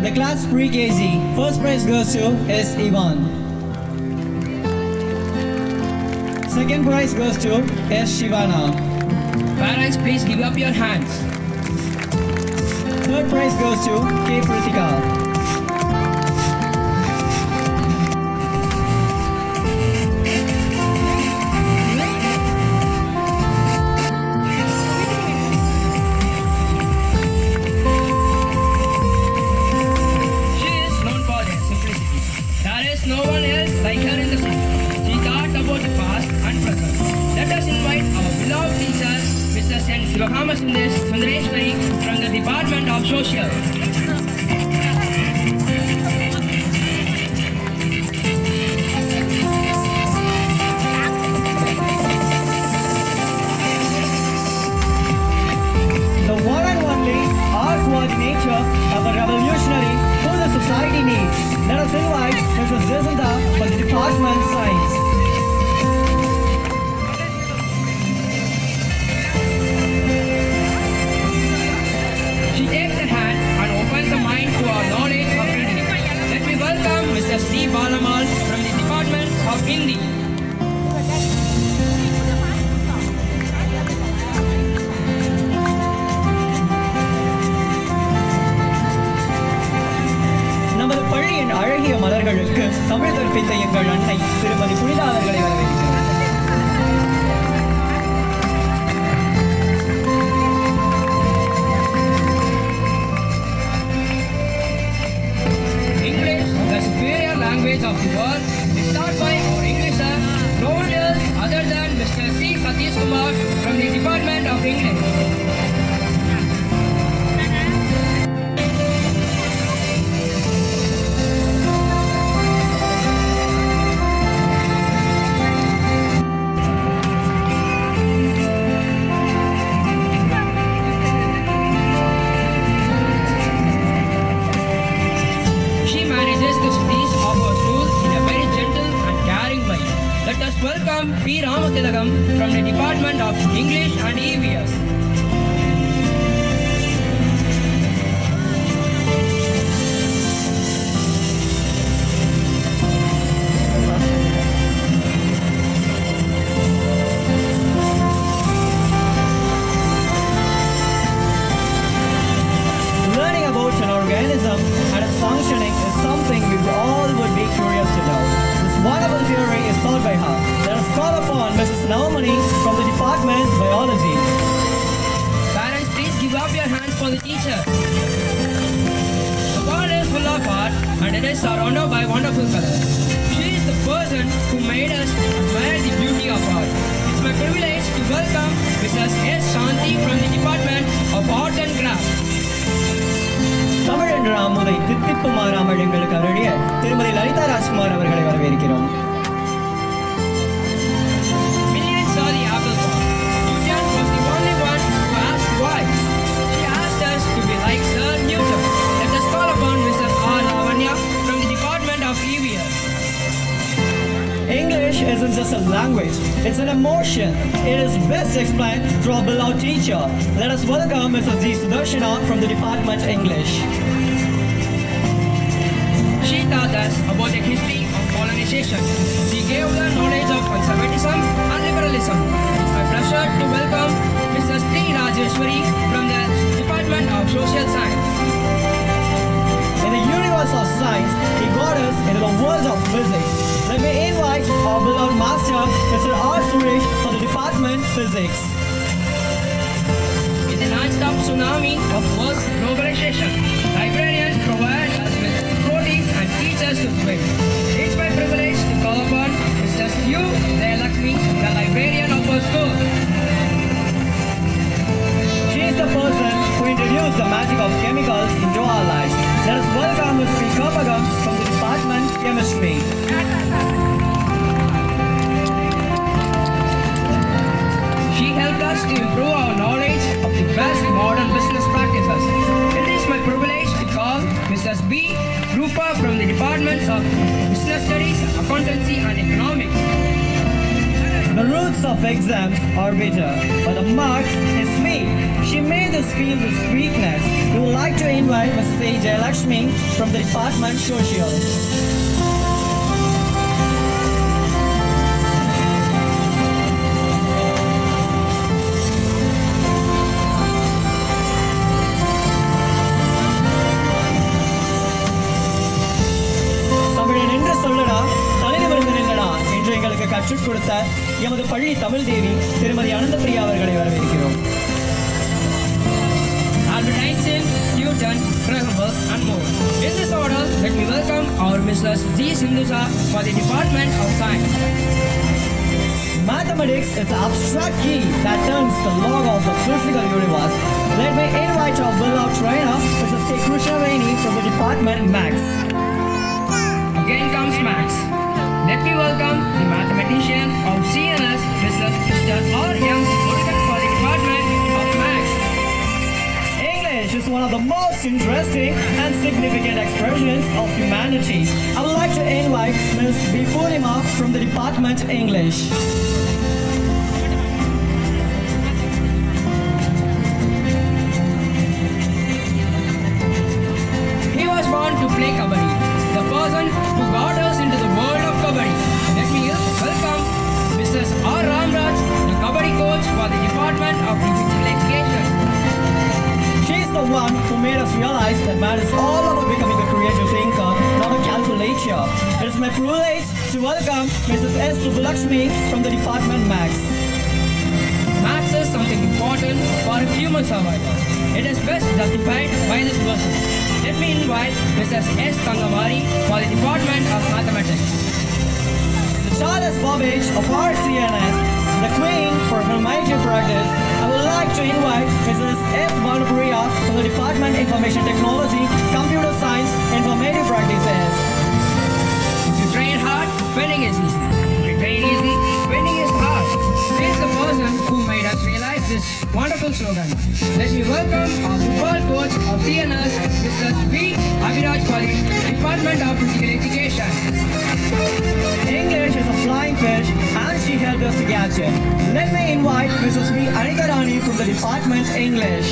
The class pre-KG, first prize goes to S. Ivan. Second prize goes to S. Shivana. Parents, please give up your hands. Third prize goes to K. Pritika. No one else like her in the school. She thought about the past and present. Let us invite our beloved teacher, Mrs. N. Sundareshwari from the Department of Social. The one and only art coordinator of a revolutionary who the society needs. Let us invite Mrs. Jacinta for the Department Science. She takes the hand and opens the mind to our knowledge of reading. Let me welcome Mr. C. Balamal from the Department of Hindi. நமது பள்ளியின் அழகிய மலர்களுக்கு தமிழ் கற்பித்த எங்கள் அன்னை திருமதி புனிதா அவர்களை வரவேற்கிறோம். English, the superior language of the world, is taught by our English sir, no one else other than Mr. C. Satish Kumar from the Department of English. Let us welcome P. Ramatilakam from the Department of English and EVS. Learning about an organism and its functioning is something we all would be curious to know. This wonderful theory is taught by her. Let us call upon Mrs. Navamani from the Department of Biology. Parents, please give up your hands for the teacher. The world is full of art and it is surrounded by wonderful colors. She is the person who made us admire the beauty of art. It's my privilege to welcome Mrs. S. Shanti from the Department of Art and Crafts. Tamil என்ற அமுதை தித்திப்பு மாறாமல் எங்களுக்கு அருளிய திருமதி லலிதா ராஜ்குமார் அவர்களை வரவேற்கிறோம். Millions saw the apple fall. Newton was the only one who asked why. She asked us to be like Sir Newton. Let us call upon Mrs. R. Lavanya from the Department of EVS. English isn't just a language, it's an emotion. It is best explained through our beloved teacher. Let us welcome Mrs. G. Sudarshana from the Department English. She taught us about the history of colonization. She gave the knowledge of conservatism and liberalism. It's my pleasure to welcome Mrs. T. Rajeshwari from the Department of Social Science. In the universe of science, he got us into the world of physics. Let me invite our beloved master, Mr. R. Suresh, for the Department Physics. In the non-stop tsunami of world globalization, librarians provide us with proteins and teach us to swim. It's my privilege to call upon Mr. U. Jayalakshmi, the librarian of our school. She is the person who introduced the magic of chemicals into our lives. Let us welcome Ms. P. Kapagam from the Department Chemistry. She helped us to improve our knowledge of the best modern business practices. It is my privilege to call Mrs. B. Rupa from the Departments of Business Studies, Accountancy and Economics. The roots of exams are bitter, but the marks is sweet. She made us feel the sweetness we would like to invite Mrs. A. Jayalakshmi from the Department Social. கற்றுக் கொடுத்த எமது பள்ளி தமிழ் தேவி திருமதி அனந்தபிரியா அவர்களை வரவேற்கிறோம். Advertising, Newton, Graham and more. In this order, let me welcome our Mrs. G. Sindhuja for the Department of Science. Mathematics is the abstract key that turns the log of the physical universe. Let me invite our beloved trainer, Mrs. K. Krishnaveni from the Department Max. Again comes Max. Let me welcome the mathematician of CNS, Mr. R. Young, for the Department of Max. English is one of the most interesting and significant expressions of humanity. I would like to invite Ms. B. Purnima from the Department English. He was born to play kabaddi. The person who got us into the world of kabaddi. Let me welcome Mrs. R. Ramraj, the kabaddi coach for the Department of Physical Education. She is the one who made us realize that man is all about becoming a creative thinker, not a calculator. It is my privilege to welcome Mrs. S. Subbalakshmi from the Department Max. Maths is something important for human survival. It is best justified by this person. Let me invite Mrs. S. Tangamari for the Department of Mathematics. The Charles Babbage of our CNS, the queen for humanitarian practice, I would like to invite Mrs. F. Balapriya from the Department of Information Technology, Computer Science, Informative Practices. If you train hard, winning is easy. If you train easy, winning is hard. He is the person who made us realize this wonderful slogan. Let me welcome our football coach of CNS, Mr. V. Abhiraj for the Department of Physical Education. English is a flying fish and she helped us to catch it. Let me invite Mrs. V. Anita Rani from the Department English.